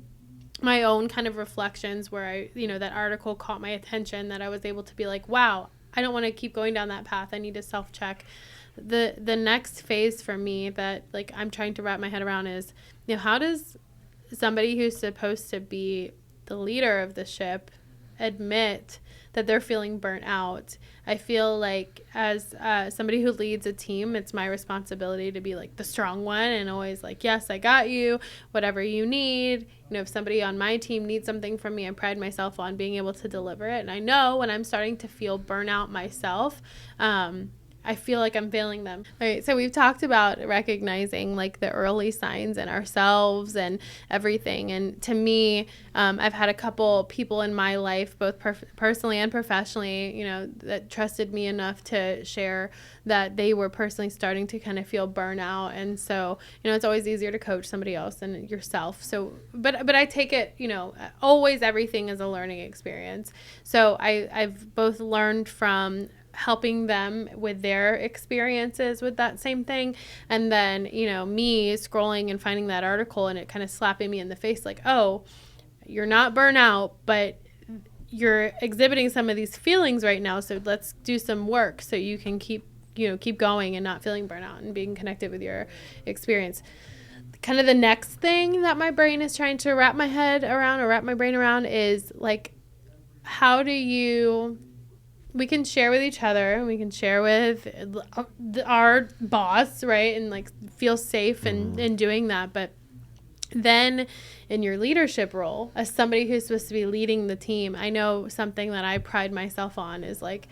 My own kind of reflections where that article caught my attention, that I was able to be like, wow, I don't want to keep going down that path. I need to self-check. The next phase for me that like I'm trying to wrap my head around is, you know, how does somebody who's supposed to be the leader of the ship admit that they're feeling burnt out? I feel like as somebody who leads a team, it's my responsibility to be like the strong one and always like, yes, I got you, whatever you need. You know, if somebody on my team needs something from me, I pride myself on being able to deliver it. And I know when I'm starting to feel burnout myself, I feel like I'm failing them. All right, so we've talked about recognizing like the early signs in ourselves and everything. And to me, I've had a couple people in my life, both personally and professionally, you know, that trusted me enough to share that they were personally starting to kind of feel burnout. And so, you know, it's always easier to coach somebody else than yourself. So, but I take it, you know, always everything is a learning experience. So I've both learned from helping them with their experiences with that same thing, and then, you know, me scrolling and finding that article and it kind of slapping me in the face like, oh, you're not burnout, but you're exhibiting some of these feelings right now, so let's do some work so you can keep going and not feeling burnout and being connected with your experience. kind of the next thing that my brain is trying to wrap my head around or wrap my brain around is like, how do you, we can share with each other, we can share with our boss, right? And like feel safe in doing that. But then in your leadership role as somebody who's supposed to be leading the team, I know something that I pride myself on is like,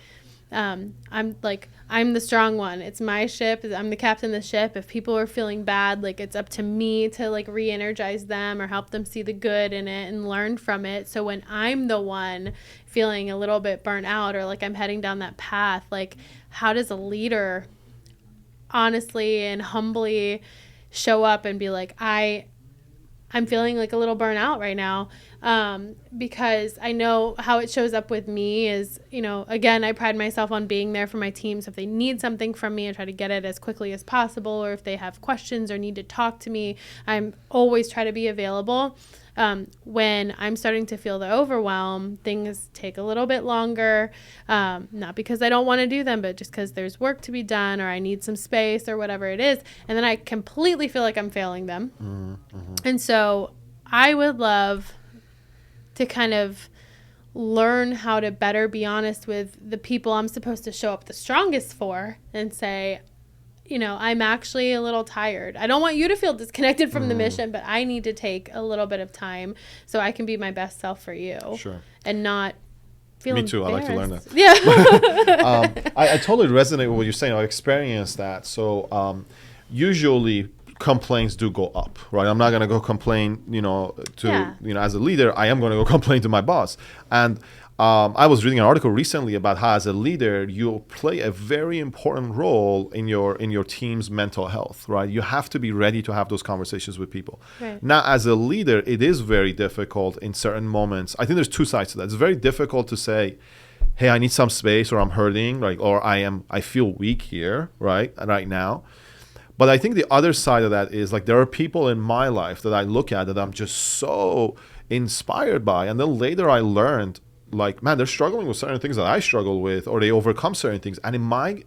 I'm the strong one. It's my ship. I'm the captain of the ship. If people are feeling bad, like it's up to me to like re-energize them or help them see the good in it and learn from it. So when I'm the one feeling a little bit burnt out or like I'm heading down that path, like how does a leader honestly and humbly show up and be like, I'm feeling like a little burnout right now, because I know how it shows up with me is, you know, again, I pride myself on being there for my team. So if they need something from me, I try to get it as quickly as possible. Or if they have questions or need to talk to me, I'm always try to be available. When I'm starting to feel the overwhelm, things take a little bit longer, not because I don't want to do them, but just because there's work to be done or I need some space or whatever it is. And then I completely feel like I'm failing them. Mm-hmm. And so I would love to kind of learn how to better be honest with the people I'm supposed to show up the strongest for and say, you know, I'm actually a little tired. I don't want you to feel disconnected from the mission, but I need to take a little bit of time so I can be my best self for you. Sure. And not feel Me too. I like to learn that. Yeah. I totally resonate with what you're saying. I experienced that. So usually complaints do go up, right? I'm not going to go complain, as a leader, I am going to go complain to my boss. And I was reading an article recently about how as a leader, you play a very important role in your team's mental health, right? You have to be ready to have those conversations with people. Right. Now, as a leader, it is very difficult in certain moments. I think there's two sides to that. It's very difficult to say, hey, I need some space, or I'm hurting, or I feel weak here, right now. But I think the other side of that is like there are people in my life that I look at that I'm just so inspired by. And then later I learned, like, man, they're struggling with certain things that I struggle with, or they overcome certain things. And in my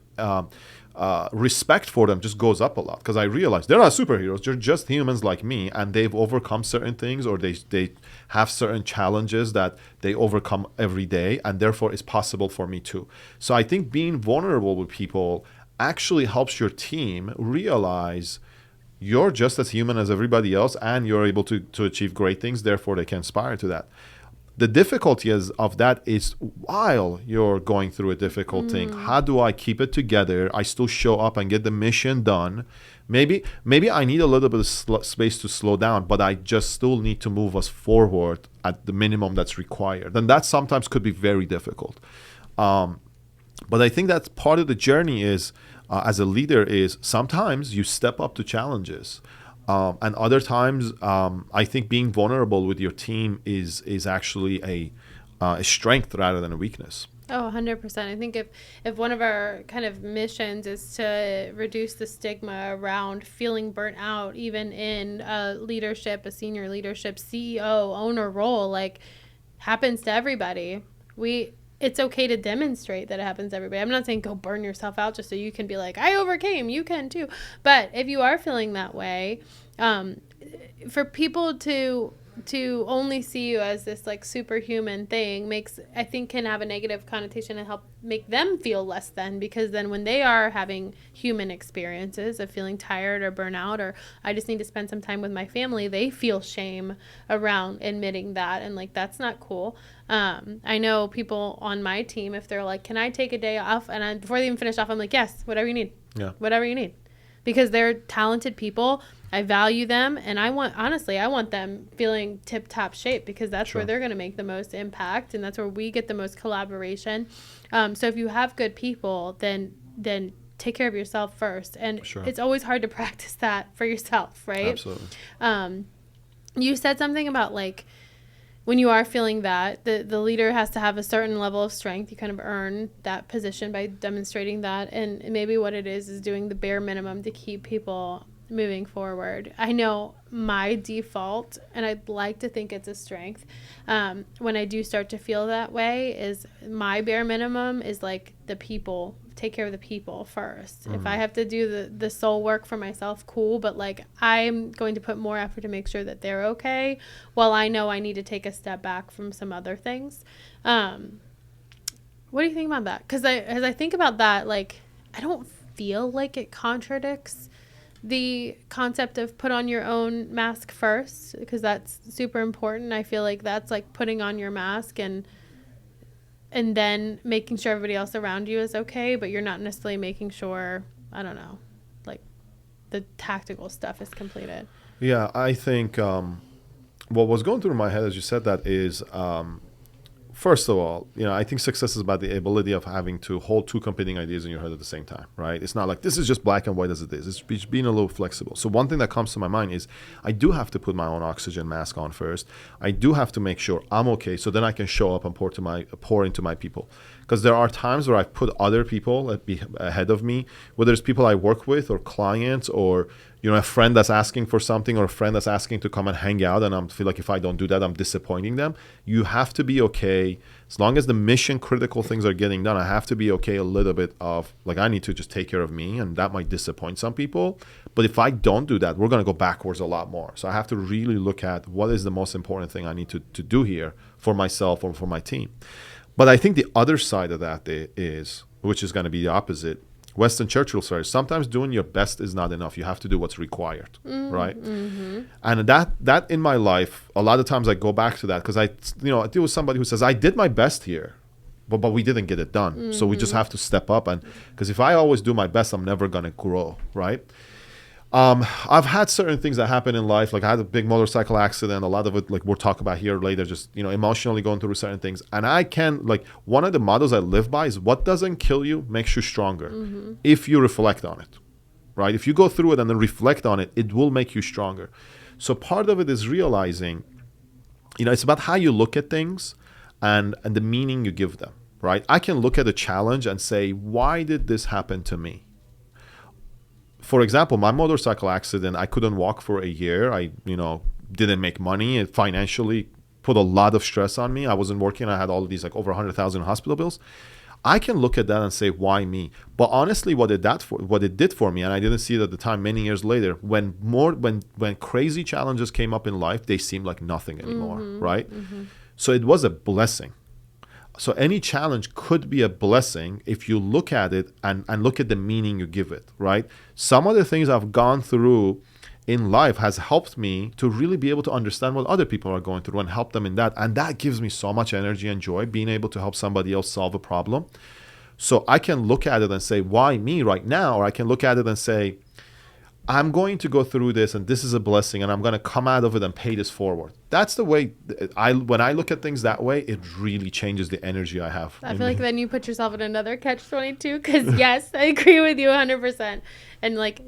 respect for them just goes up a lot, because I realize they're not superheroes. They're just humans like me, and they've overcome certain things, or they have certain challenges that they overcome every day, and therefore it's possible for me too. So I think being vulnerable with people actually helps your team realize you're just as human as everybody else, and you're able to achieve great things, therefore they can aspire to that. The difficulty of that is while you're going through a difficult thing, how do I keep it together? I still show up and get the mission done. Maybe I need a little bit of space to slow down, but I just still need to move us forward at the minimum that's required. And that sometimes could be very difficult. But I think that's part of the journey is, as a leader, is sometimes you step up to challenges. And other times, I think being vulnerable with your team is actually a strength rather than a weakness. Oh, 100%. I think if one of our kind of missions is to reduce the stigma around feeling burnt out, even in leadership, a senior leadership, CEO, owner role, like happens to everybody. It's okay to demonstrate that it happens to everybody. I'm not saying go burn yourself out just so you can be like, I overcame, you can too. But if you are feeling that way, for people to only see you as this like superhuman thing can have a negative connotation and help make them feel less than, because then when they are having human experiences of feeling tired or burnout, or I just need to spend some time with my family, they feel shame around admitting that, and like that's not cool. I know people on my team, if they're like, can I take a day off, and before they even finish off, I'm like, yes, whatever you need. Yeah, whatever you need, because they're talented people. I value them, and I want them feeling tip-top shape, because that's where they're going to make the most impact, and that's where we get the most collaboration. So if you have good people, then take care of yourself first. And it's always hard to practice that for yourself, right? Absolutely. You said something about like when you are feeling that, the leader has to have a certain level of strength. You kind of earn that position by demonstrating that, and maybe what it is doing the bare minimum to keep people moving forward. I know my default, and I'd like to think it's a strength, when I do start to feel that way, is my bare minimum is like the people take care of the people first. If I have to do the soul work for myself, cool, but like I'm going to put more effort to make sure that they're okay, while I know I need to take a step back from some other things. What do you think about that? Because as I think about that, like, I don't feel like it contradicts the concept of put on your own mask first, because that's super important. I feel like that's like putting on your mask and then making sure everybody else around you is okay, but you're not necessarily making sure, I don't know, like the tactical stuff is completed. Yeah, I think what was going through my head as you said that is, first of all, I think success is about the ability of having to hold two competing ideas in your head at the same time, right? It's not like this is just black and white as it is. It's being a little flexible. So one thing that comes to my mind is I do have to put my own oxygen mask on first. I do have to make sure I'm okay, so then I can show up and pour into my people. Because there are times where I've put other people ahead of me, whether it's people I work with or clients or a friend that's asking for something or a friend that's asking to come and hang out, and I feel like if I don't do that, I'm disappointing them. You have to be okay. As long as the mission critical things are getting done, I have to be okay a little bit of, like, I need to just take care of me, and that might disappoint some people. But if I don't do that, we're going to go backwards a lot more. So I have to really look at what is the most important thing I need to do here for myself or for my team. But I think the other side of that is, which is going to be the opposite, Weston Churchill says, sometimes doing your best is not enough. You have to do what's required, right? Mm-hmm. And that in my life, a lot of times I go back to that because I deal with somebody who says, I did my best here, but we didn't get it done. Mm-hmm. So we just have to step up. And because if I always do my best, I'm never going to grow, right? I've had certain things that happen in life. Like I had a big motorcycle accident. A lot of it, like we'll talk about here later, just, emotionally going through certain things. And I can, like, one of the mottos I live by is what doesn't kill you makes you stronger. Mm-hmm. If you reflect on it, right? If you go through it and then reflect on it, it will make you stronger. So part of it is realizing, it's about how you look at things and the meaning you give them, right? I can look at a challenge and say, why did this happen to me? For example, my motorcycle accident, I couldn't walk for a year. I, didn't make money. It financially put a lot of stress on me. I wasn't working. I had all of these, like, over 100,000 hospital bills. I can look at that and say, why me? But honestly, what it did for me, and I didn't see it at the time, many years later, when crazy challenges came up in life, they seemed like nothing anymore, right? Mm-hmm. So it was a blessing. So any challenge could be a blessing if you look at it and look at the meaning you give it, right? Some of the things I've gone through in life has helped me to really be able to understand what other people are going through and help them in that. And that gives me so much energy and joy, being able to help somebody else solve a problem. So I can look at it and say, why me right now? Or I can look at it and say, I'm going to go through this and this is a blessing and I'm going to come out of it and pay this forward. That's the way when I look at things that way, it really changes the energy I have. I feel like then you put yourself in another catch-22 because yes, I agree with you 100%. And like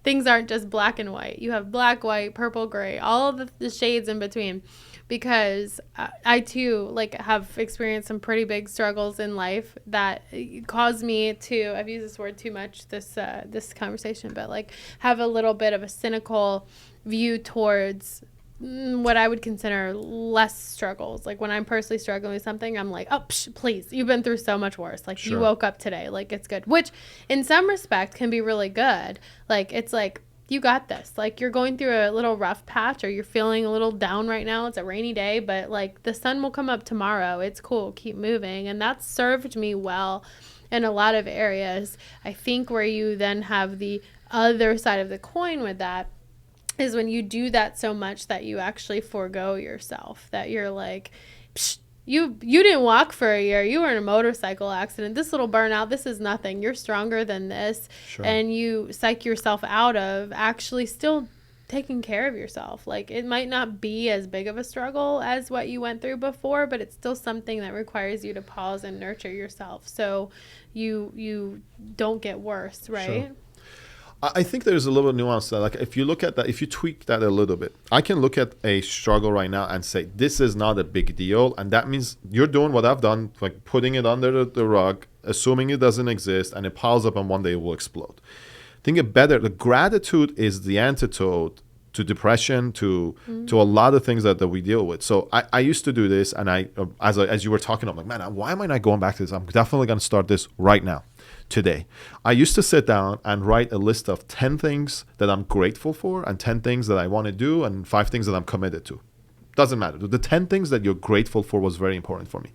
things aren't just black and white. You have black, white, purple, gray, all of the shades in between. Because I too have experienced some pretty big struggles in life that caused me to, I've used this word too much this conversation, but like have a little bit of a cynical view towards what I would consider less struggles. Like when I'm personally struggling with something, I'm like, oh, please, you've been through so much worse. Like You woke up today, like it's good, which in some respect can be really good. Like it's like, you got this. Like you're going through a little rough patch or you're feeling a little down right now. It's a rainy day, but like the sun will come up tomorrow. It's cool. Keep moving. And that's served me well in a lot of areas. I think where you then have the other side of the coin with that is when you do that so much that you actually forego yourself, that you're like, psh, You didn't walk for a year. You were in a motorcycle accident. This little burnout, this is nothing. You're stronger than this. Sure. And you psych yourself out of actually still taking care of yourself. Like it might not be as big of a struggle as what you went through before, but it's still something that requires you to pause and nurture yourself so you don't get worse, right? Sure. I think there's a little nuance that, like, if you look at that, if you tweak that a little bit, I can look at a struggle right now and say, this is not a big deal. And that means you're doing what I've done, like putting it under the rug, assuming it doesn't exist, and it piles up and one day it will explode. I think the gratitude is the antidote to depression, to a lot of things that we deal with. So I used to do this, and as you were talking, I'm like, man, why am I not going back to this? I'm definitely going to start this right now. today. I used to sit down and write a list of 10 things that I'm grateful for and 10 things that I want to do and 5 things that I'm committed to. Doesn't matter. The 10 things that you're grateful for was very important for me.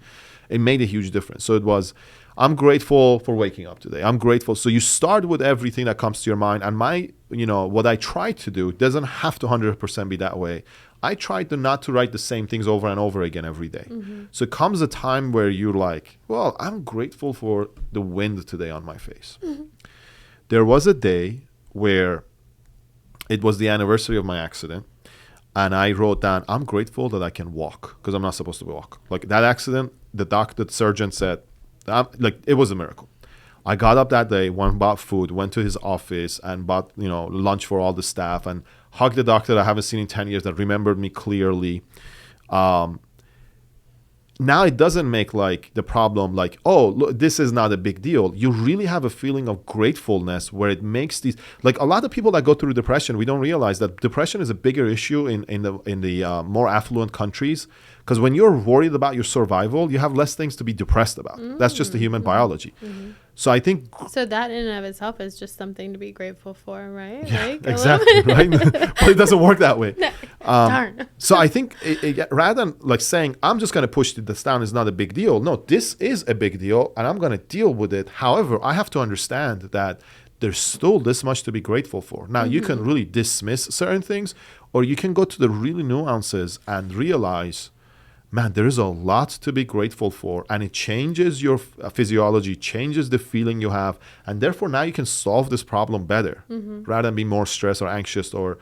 It made a huge difference. So it was, I'm grateful for waking up today. I'm grateful. So you start with everything that comes to your mind. And what I try to do doesn't have to 100% be that way. I try to not to write the same things over and over again every day. Mm-hmm. So it comes a time where you're like, well, I'm grateful for the wind today on my face. Mm-hmm. There was a day where it was the anniversary of my accident. And I wrote down, I'm grateful that I can walk because I'm not supposed to walk. Like that accident, the surgeon said, it was a miracle. I got up that day, went bought food, went to his office and bought, lunch for all the staff and hugged the doctor that I haven't seen in 10 years that remembered me clearly. Now it doesn't make like the problem like, oh, look, this is not a big deal. You really have a feeling of gratefulness where it makes these, like a lot of people that go through depression, we don't realize that depression is a bigger issue in the more affluent countries. Because when you're worried about your survival, you have less things to be depressed about. That's just the human biology. Mm-hmm. So I think... So that in and of itself is just something to be grateful for, right? Yeah, like, exactly, right? But it doesn't work that way. No. Darn. So I think rather than like saying, I'm just going to push this down is not a big deal. No, this is a big deal and I'm going to deal with it. However, I have to understand that there's still this much to be grateful for. Now, you can really dismiss certain things or you can go to the really nuances and realize... Man, there is a lot to be grateful for, and it changes your physiology, changes the feeling you have, and therefore now you can solve this problem better rather than be more stressed or anxious or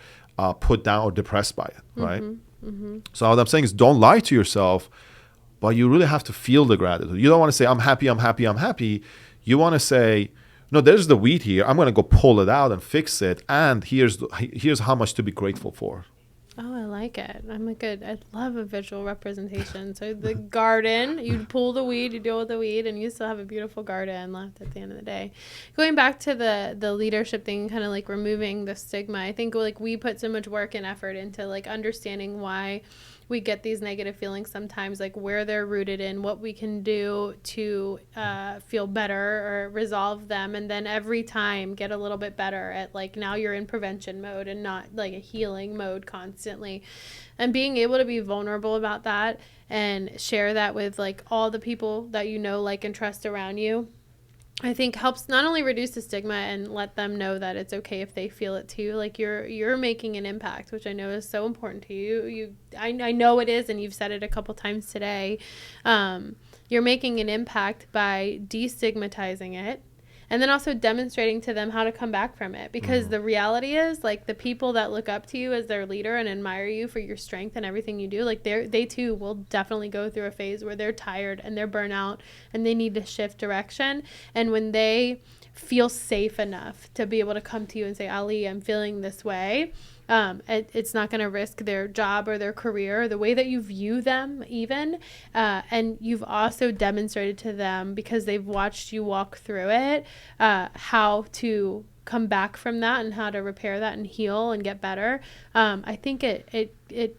put down or depressed by it, right? Mm-hmm. So what I'm saying is don't lie to yourself, but you really have to feel the gratitude. You don't want to say, I'm happy, I'm happy, I'm happy. You want to say, no, there's the weed here. I'm going to go pull it out and fix it, and here's how much to be grateful for. Oh, I like it. I love a visual representation. So the garden, you pull the weed, you deal with the weed, and you still have a beautiful garden left at the end of the day. Going back to the leadership thing, kind of like removing the stigma, I think like we put so much work and effort into like understanding why we get these negative feelings sometimes, like where they're rooted in, what we can do to feel better or resolve them. And then every time get a little bit better at like now you're in prevention mode and not like a healing mode constantly. And being able to be vulnerable about that and share that with like all the people that you know, like, and trust around you, I think helps not only reduce the stigma and let them know that it's okay if they feel it too. Like you're making an impact, which I know is so important to you. I know it is, and you've said it a couple times today. You're making an impact by destigmatizing it. And then also demonstrating to them how to come back from it. Because the reality is, like, the people that look up to you as their leader and admire you for your strength and everything you do, like, they too will definitely go through a phase where they're tired and they're burnout and they need to shift direction. And when they feel safe enough to be able to come to you and say, Ali, I'm feeling this way, it's not going to risk their job or their career, the way that you view them even. And you've also demonstrated to them, because they've watched you walk through it, how to come back from that and how to repair that and heal and get better. I think it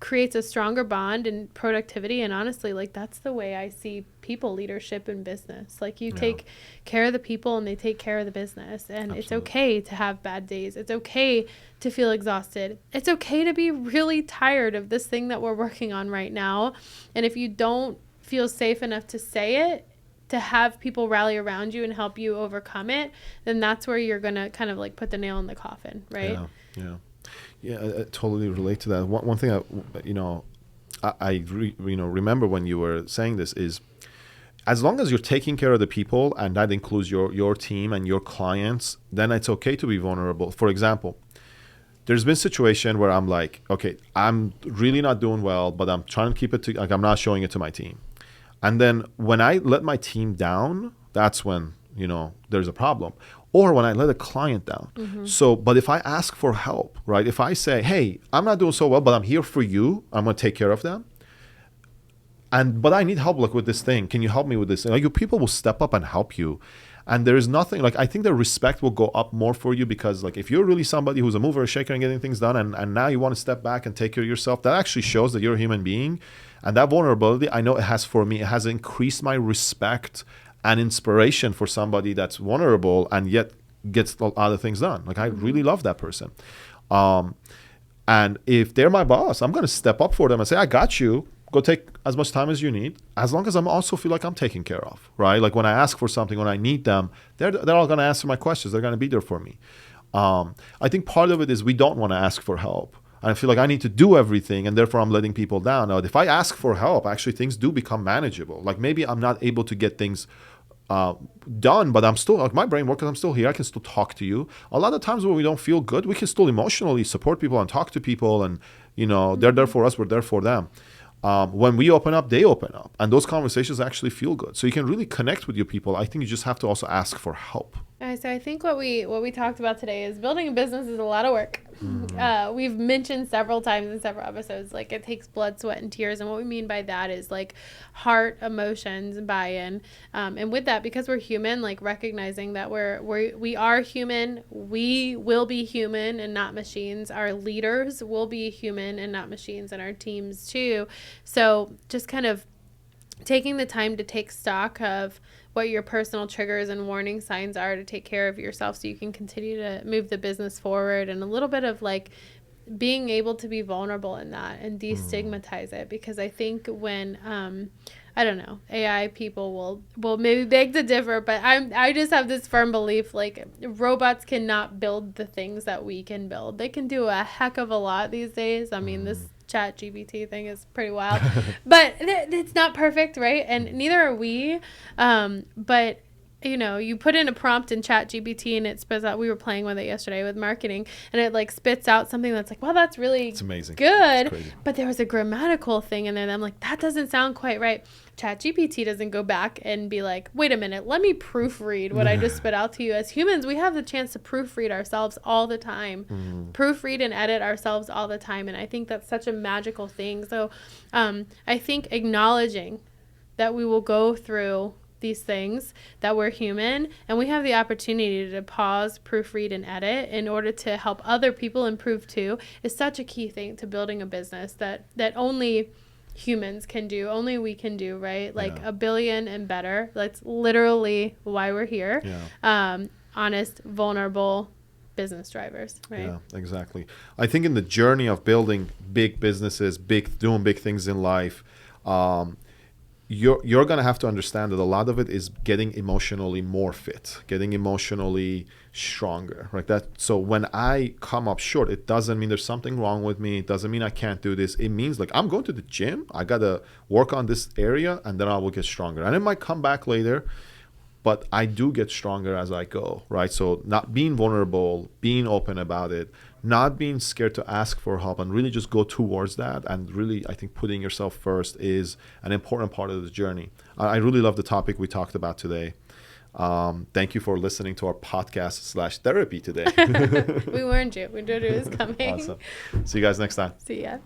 creates a stronger bond and productivity. And honestly, like, that's the way I see people leadership in business. Like, you take care of the people and they take care of the business. And It's okay to have bad days. It's okay to feel exhausted. It's okay to be really tired of this thing that we're working on right now. And if you don't feel safe enough to say it, to have people rally around you and help you overcome it, then that's where you're going to kind of like put the nail in the coffin, right? Yeah, I totally relate to that. One thing I remember when you were saying this is, as long as you're taking care of the people, and that includes your team and your clients, then it's okay to be vulnerable. For example, there's been a situation where I'm like, okay, I'm really not doing well, but I'm trying to keep it like I'm not showing it to my team. And then when I let my team down, that's when, there's a problem. Or when I let a client down. Mm-hmm. So, but if I ask for help, right? If I say, hey, I'm not doing so well, but I'm here for you. I'm going to take care of them. But I need help with this thing. Can you help me with this? Like, people will step up and help you. And there is nothing, like, I think the respect will go up more for you, because like, if you're really somebody who's a mover, a shaker, and getting things done, and now you want to step back and take care of yourself, that actually shows that you're a human being. And that vulnerability, I know it has, for me, it has increased my respect and inspiration for somebody that's vulnerable and yet gets a lot of things done. Like I really love that person. And if they're my boss, I'm going to step up for them and say, I got you. Go take as much time as you need, as long as I'm also feel like I'm taken care of, right? Like when I ask for something, when I need them, they're all going to answer my questions. They're going to be there for me. I think part of it is we don't want to ask for help. I feel like I need to do everything, and therefore I'm letting people down. Now, if I ask for help, actually things do become manageable. Like maybe I'm not able to get things done, but I'm still, like my brain works, I'm still here. I can still talk to you. A lot of times when we don't feel good, we can still emotionally support people and talk to people, and they're there for us, we're there for them. When we open up, they open up, and those conversations actually feel good. So you can really connect with your people. I think you just have to also ask for help. All right, so I think what we talked about today is building a business is a lot of work. We've mentioned several times in several episodes, like it takes blood, sweat, and tears. And what we mean by that is like heart, emotions, and buy-in. And with that, because we're human, like recognizing that we are human, we will be human and not machines. Our leaders will be human and not machines, and our teams too. So just kind of taking the time to take stock of what your personal triggers and warning signs are to take care of yourself so you can continue to move the business forward, and a little bit of like being able to be vulnerable in that and destigmatize it. Because I think when I don't know, AI people will maybe beg to differ, but I just have this firm belief like robots cannot build the things that we can build. They can do a heck of a lot these days. I mean, this ChatGPT thing is pretty wild, but it's not perfect, right? And neither are we. But you put in a prompt in ChatGPT and it spits out. We were playing with it yesterday with marketing, and it like spits out something that's like, well, that's really It's amazing, good. But there was a grammatical thing in there, and I'm like, that doesn't sound quite right. ChatGPT doesn't go back and be like, wait a minute, let me proofread what I just spit out to you. As humans, we have the chance to proofread ourselves all the time, proofread and edit ourselves all the time. And I think that's such a magical thing. So I think acknowledging that we will go through these things, that we're human, and we have the opportunity to pause, proofread, and edit in order to help other people improve too, is such a key thing to building a business that only humans can do, only we can do, right? Like a billion and better. That's literally why we're here. Honest, vulnerable business drivers, right? Yeah, exactly. I think in the journey of building big businesses, doing big things in life, you're going to have to understand that a lot of it is getting emotionally more fit, getting emotionally stronger, right? So when I come up short, it doesn't mean there's something wrong with me. It doesn't mean I can't do this. It means like I'm going to the gym. I got to work on this area, and then I will get stronger. And it might come back later, but I do get stronger as I go, right? So not being vulnerable, being open about it, not being scared to ask for help, and really just go towards that. And really, I think putting yourself first is an important part of the journey. I really love the topic we talked about today. Thank you for listening to our podcast / therapy today. We warned you. We knew it was coming. Awesome. See you guys next time. See ya.